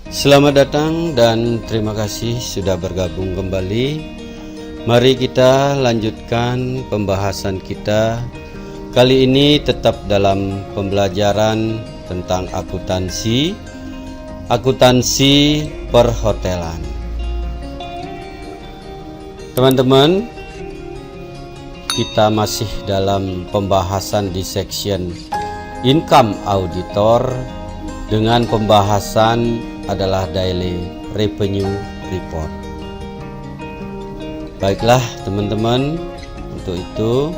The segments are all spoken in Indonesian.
Selamat datang dan terima kasih sudah bergabung kembali. Mari kita lanjutkan pembahasan kita. Kali ini tetap dalam pembelajaran tentang akuntansi perhotelan. Teman-teman, kita masih dalam pembahasan di section income auditor dengan pembahasan adalah daily revenue report. Baiklah teman-teman, untuk itu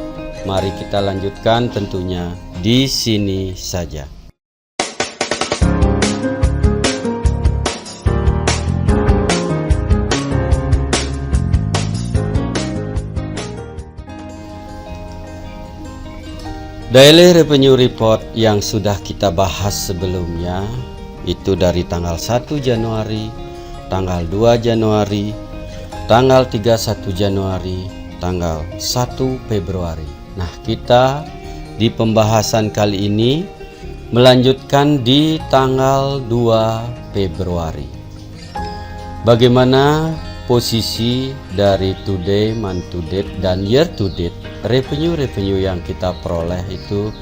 mari kita lanjutkan tentunya di sini saja. Daily revenue report yang sudah kita bahas sebelumnya itu dari tanggal 1 Januari, tanggal 2 Januari, tanggal 31 Januari, tanggal 1 Februari. Nah, kita di pembahasan kali ini melanjutkan di tanggal 2 Februari. Bagaimana posisi dari today, month to date, dan year to date, revenue yang kita peroleh itu,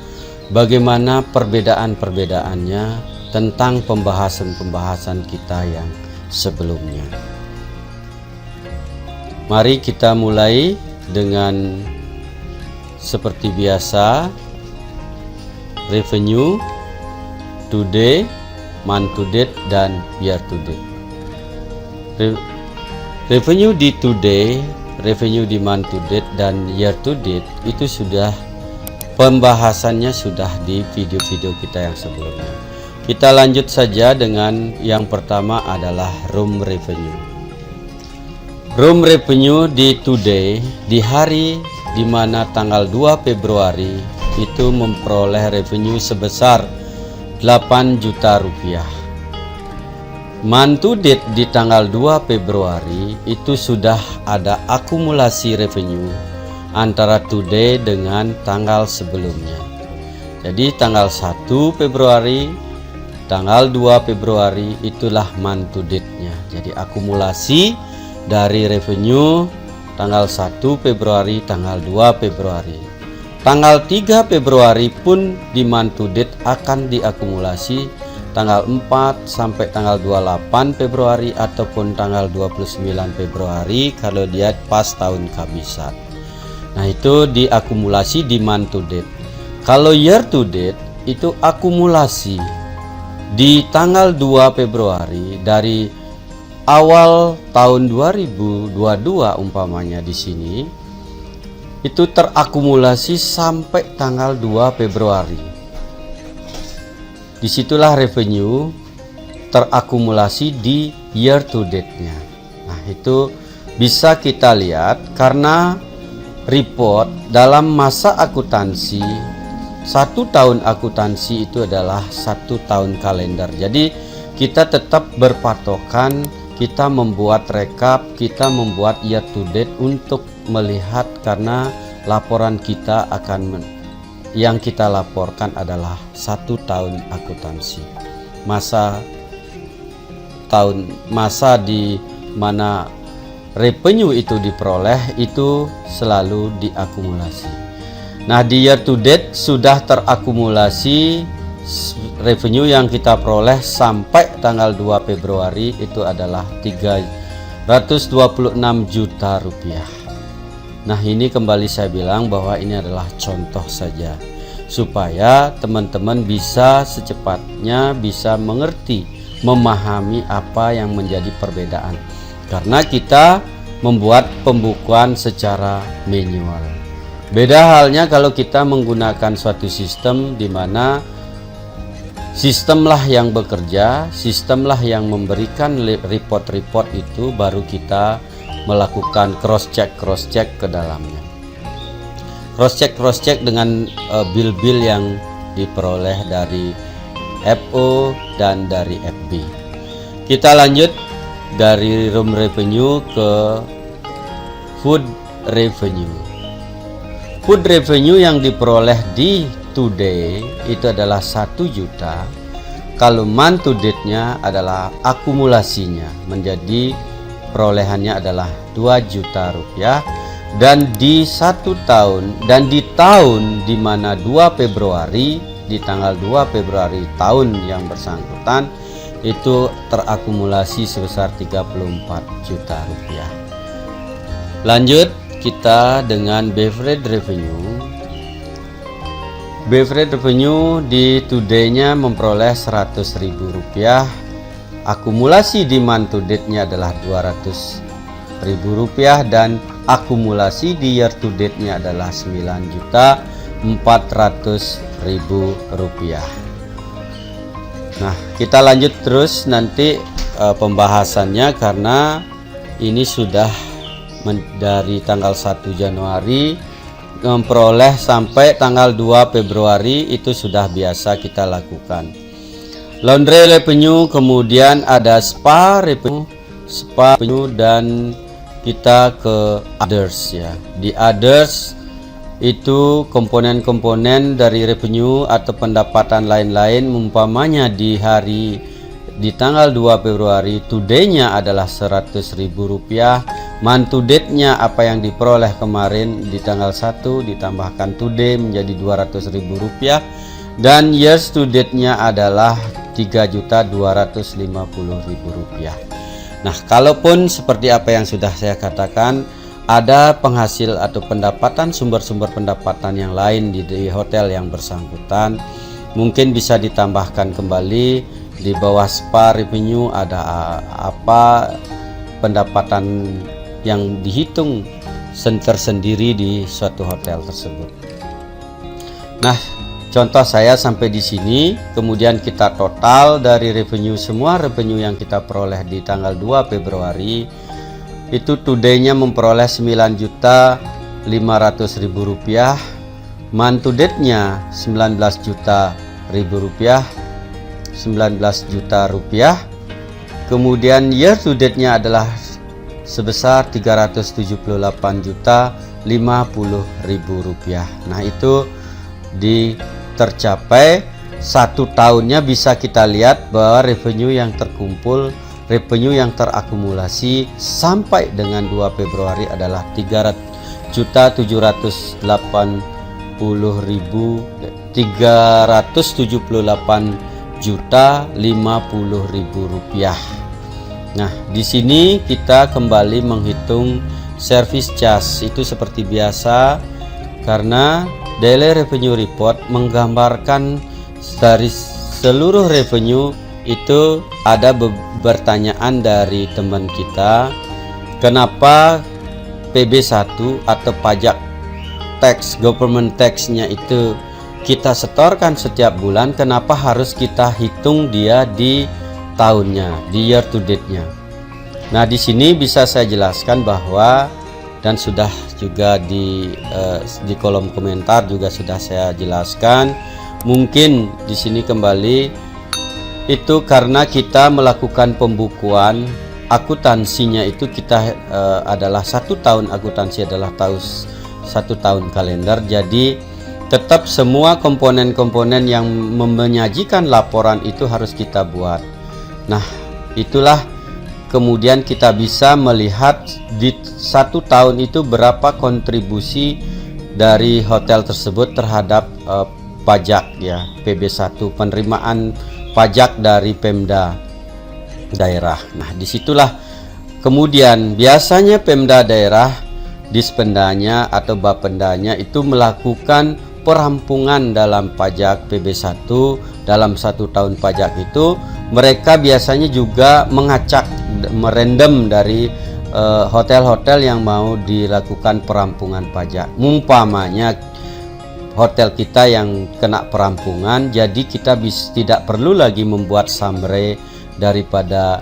bagaimana perbedaan-perbedaannya tentang pembahasan kita yang sebelumnya. Mari kita mulai dengan seperti biasa, revenue today, month to date, dan year to date. Revenue di today, revenue di month to date, dan year to date itu sudah pembahasannya sudah di video-video kita yang sebelumnya. Kita lanjut saja dengan yang pertama adalah room revenue. Room revenue di today, di hari di mana tanggal 2 Februari itu memperoleh revenue sebesar 8 juta rupiah. Month to date di tanggal 2 Februari itu sudah ada akumulasi revenue antara today dengan tanggal sebelumnya. Jadi tanggal 1 Februari, tanggal 2 Februari itulah month to date-nya. Jadi akumulasi dari revenue tanggal 1 Februari, tanggal 2 Februari. Tanggal 3 Februari pun di month to date akan diakumulasi tanggal 4 sampai tanggal 28 Februari ataupun tanggal 29 Februari kalau dia pas tahun kabisat. Nah, itu diakumulasi di month to date. Kalau year to date itu akumulasi di tanggal 2 Februari dari awal tahun 2022 umpamanya di sini itu terakumulasi sampai tanggal 2 Februari. Disitulah revenue terakumulasi di year to date-nya. Nah, itu bisa kita lihat karena report dalam masa akuntansi, 1 tahun akuntansi itu adalah 1 tahun kalender. Jadi kita tetap berpatokan, kita membuat rekap, kita membuat year to date untuk melihat karena laporan kita akan yang kita laporkan adalah 1 tahun akuntansi. Masa di mana revenue itu diperoleh itu selalu diakumulasi. Nah, di year to date sudah terakumulasi revenue yang kita peroleh sampai tanggal 2 Februari itu adalah 326 juta rupiah. Nah, ini kembali saya bilang bahwa ini adalah contoh saja supaya teman-teman bisa secepatnya bisa mengerti, memahami apa yang menjadi perbedaan. Karena kita membuat pembukuan secara manual. Beda halnya kalau kita menggunakan suatu sistem di mana sistemlah yang bekerja, sistemlah yang memberikan report-report itu, baru kita melakukan cross check ke dalamnya. Cross check dengan bill-bill yang diperoleh dari FO dan dari FB. Kita lanjut dari room revenue ke food revenue. Food revenue yang diperoleh di today itu adalah 1 juta. Kalau month to date-nya adalah akumulasinya menjadi perolehannya adalah 2 juta rupiah, dan di 1 tahun dan di tahun di mana 2 Februari, di tanggal 2 Februari tahun yang bersangkutan itu terakumulasi sebesar 34 juta rupiah. Lanjut kita dengan beverage revenue. Beverage revenue di today-nya memperoleh Rp100.000. Akumulasi di month to date-nya adalah Rp200.000 dan akumulasi di year to date-nya adalah Rp9.400.000. Nah, kita lanjut terus nanti pembahasannya, karena ini sudah dari tanggal 1 Januari memperoleh sampai tanggal 2 Februari itu sudah biasa kita lakukan. Laundry revenue, kemudian ada spa revenue, dan kita ke others ya. Di others itu komponen-komponen dari revenue atau pendapatan lain-lain, umpamanya di tanggal 2 Februari today-nya adalah Rp100.000, month to date-nya apa yang diperoleh kemarin di tanggal 1 ditambahkan today menjadi Rp200.000, dan years to date-nya adalah Rp3.250.000. Nah, kalaupun seperti apa yang sudah saya katakan, ada penghasil atau pendapatan, sumber-sumber pendapatan yang lain di hotel yang bersangkutan, mungkin bisa ditambahkan kembali di bawah spa revenue. Ada apa pendapatan yang dihitung tersendiri di suatu hotel tersebut. Nah, contoh saya sampai di sini, kemudian kita total dari revenue, semua revenue yang kita peroleh di tanggal 2 Februari itu today-nya memperoleh Rp9.500.000, month to date-nya Rp19 juta, kemudian year to date-nya adalah sebesar Rp378.050.000. Nah, itu tercapai 1 tahunnya. Bisa kita lihat bahwa revenue yang terkumpul, revenue yang terakumulasi sampai dengan 2 Februari adalah Rp378.050.000. Nah, di sini kita kembali menghitung service charge itu seperti biasa, karena daily revenue report menggambarkan dari seluruh revenue. Itu ada pertanyaan dari teman kita, kenapa PB1 atau pajak tax, government tax-nya itu kita setorkan setiap bulan, kenapa harus kita hitung dia di tahunnya, di year to date-nya. Nah, di sini bisa saya jelaskan bahwa, dan sudah juga di kolom komentar juga sudah saya jelaskan, mungkin di sini kembali itu karena kita melakukan pembukuan akuntansinya itu kita adalah 1 tahun, akuntansi adalah 1 tahun kalender, jadi tetap semua komponen-komponen yang menyajikan laporan itu harus kita buat. Nah, itulah kemudian kita bisa melihat di 1 tahun itu berapa kontribusi dari hotel tersebut terhadap pajak ya, PB1, penerimaan pajak dari Pemda daerah. Nah, disitulah kemudian biasanya Pemda daerah, Dispendanya atau Bapendanya itu melakukan perampungan dalam pajak PB1 dalam 1 tahun pajak itu. Mereka biasanya juga mengacak, merandom dari hotel-hotel yang mau dilakukan perampungan pajak. Umpamanya hotel kita yang kena perampungan, jadi kita tidak perlu lagi membuat summary daripada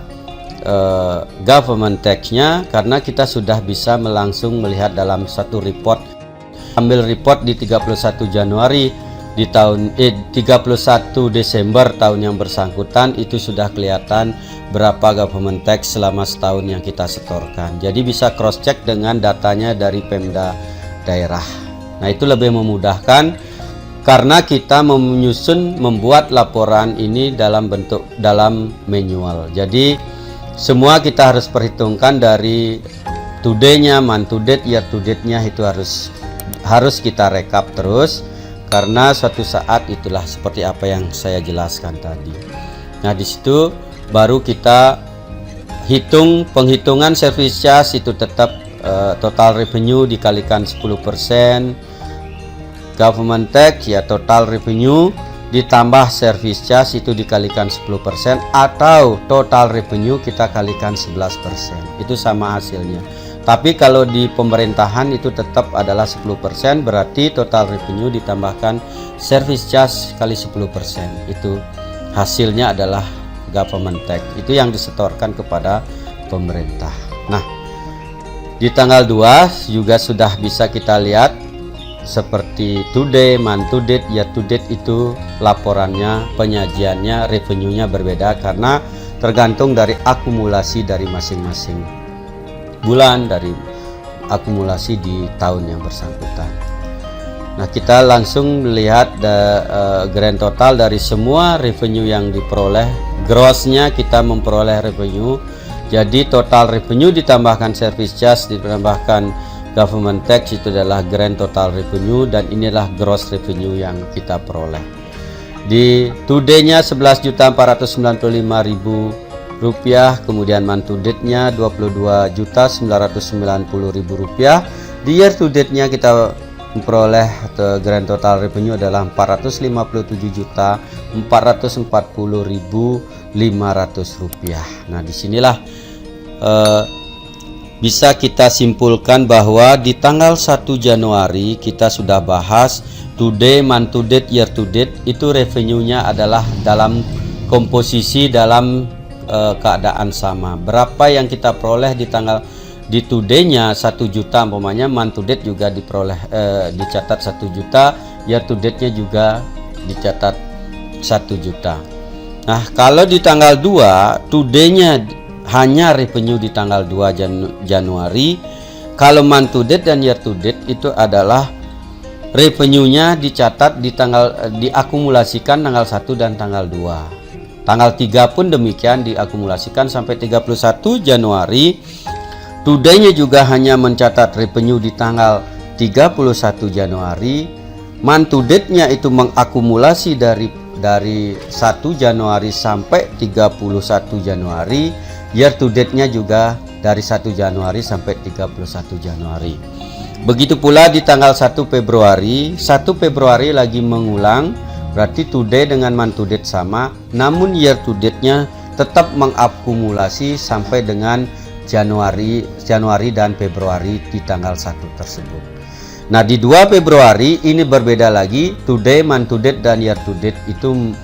government tax-nya, karena kita sudah bisa langsung melihat dalam satu report. Ambil report di 31 Januari di tahun 31 Desember tahun yang bersangkutan, itu sudah kelihatan berapa government tax selama setahun yang kita setorkan. Jadi bisa cross check dengan datanya dari Pemda daerah. Nah, itu lebih memudahkan karena kita membuat laporan ini dalam manual. Jadi semua kita harus perhitungkan dari today-nya, month to date, year to date-nya itu harus kita rekap terus, karena suatu saat itulah seperti apa yang saya jelaskan tadi. Nah, di situ baru kita hitung penghitungan service charge itu tetap total revenue dikalikan 10%, government tax ya total revenue ditambah service charge itu dikalikan 10%, atau total revenue kita kalikan 11%. Itu sama hasilnya. Tapi kalau di pemerintahan itu tetap adalah 10%, berarti total revenue ditambahkan service charge kali 10%. Itu hasilnya adalah government tax. Itu yang disetorkan kepada pemerintah. Nah, di tanggal 2 juga sudah bisa kita lihat seperti today, month to date, year to date itu laporannya, penyajiannya, revenue-nya berbeda karena tergantung dari akumulasi dari masing-masing bulan, dari akumulasi di tahun yang bersangkutan. Nah, kita langsung melihat grand total dari semua revenue yang diperoleh, grossnya kita memperoleh revenue. Jadi total revenue ditambahkan service charge ditambahkan government tax itu adalah grand total revenue, dan inilah gross revenue yang kita peroleh. Di today-nya 11.495.000 rupiah, kemudian month to date-nya 22.990.000 rupiah. Di year to date-nya kita memperoleh grand total revenue adalah 457.440.500 rupiah. Nah, disinilah bisa kita simpulkan bahwa di tanggal 1 Januari kita sudah bahas today, month to date, year to date itu revenue-nya adalah dalam komposisi dalam keadaan sama. Berapa yang kita peroleh di today-nya 1 juta umpamanya, month to date juga dicatat 1 juta, year to date-nya juga dicatat 1 juta. Nah, kalau di tanggal 2 today-nya hanya revenue di tanggal 2 Januari, kalau month to date dan year to date itu adalah revenue-nya dicatat diakumulasikan tanggal 1 dan tanggal 2. Tanggal 3 pun demikian diakumulasikan sampai 31 Januari. Today-nya juga hanya mencatat revenue di tanggal 31 Januari. Month to date-nya itu mengakumulasi dari 1 Januari sampai 31 Januari. Year to date-nya juga dari 1 Januari sampai 31 Januari. Begitu pula di tanggal 1 Februari. 1 Februari lagi mengulang, berarti today dengan month to date sama, namun year to date-nya tetap mengakumulasi sampai dengan Januari dan Februari di tanggal 1 tersebut. Nah, di 2 Februari ini berbeda lagi, today, month to date dan year to date itu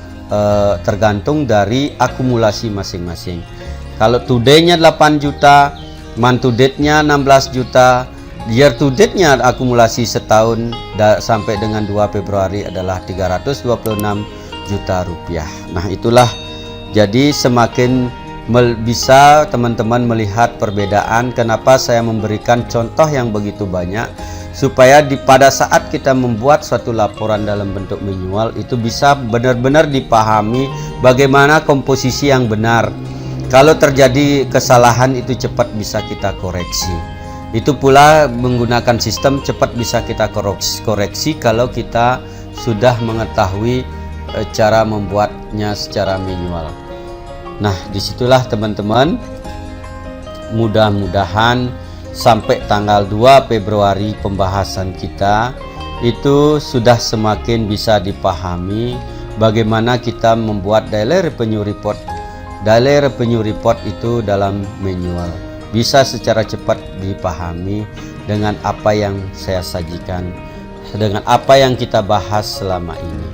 tergantung dari akumulasi masing-masing. Kalau today-nya 8 juta, month to date-nya 16 juta, year to date-nya akumulasi setahun sampai dengan 2 Februari adalah 326 juta rupiah. Nah, itulah jadi semakin bisa teman-teman melihat perbedaan. Kenapa saya memberikan contoh yang begitu banyak, supaya pada saat kita membuat suatu laporan dalam bentuk manual itu bisa benar-benar dipahami bagaimana komposisi yang benar. Kalau terjadi kesalahan itu cepat bisa kita koreksi. Itu pula menggunakan sistem cepat bisa kita koreksi kalau kita sudah mengetahui cara membuatnya secara manual. Nah, disitulah teman-teman, mudah-mudahan sampai tanggal 2 Februari pembahasan kita itu sudah semakin bisa dipahami bagaimana kita membuat daily revenue report. Daily revenue report itu dalam manual bisa secara cepat dipahami dengan apa yang saya sajikan, dengan apa yang kita bahas selama ini.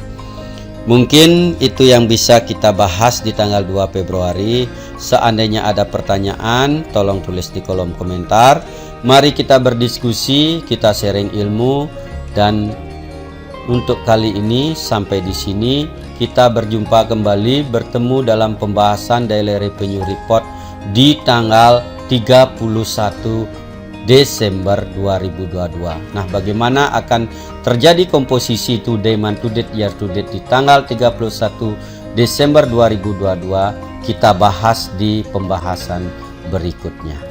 Mungkin itu yang bisa kita bahas di tanggal 2 Februari. Seandainya ada pertanyaan, tolong tulis di kolom komentar. Mari kita berdiskusi, kita sharing ilmu. Dan untuk kali ini sampai di sini, kita berjumpa kembali bertemu dalam pembahasan daily revenue report di tanggal 31 Desember 2022. Nah, bagaimana akan terjadi komposisi today, month to date, year to date di tanggal 31 Desember 2022, kita bahas di pembahasan berikutnya.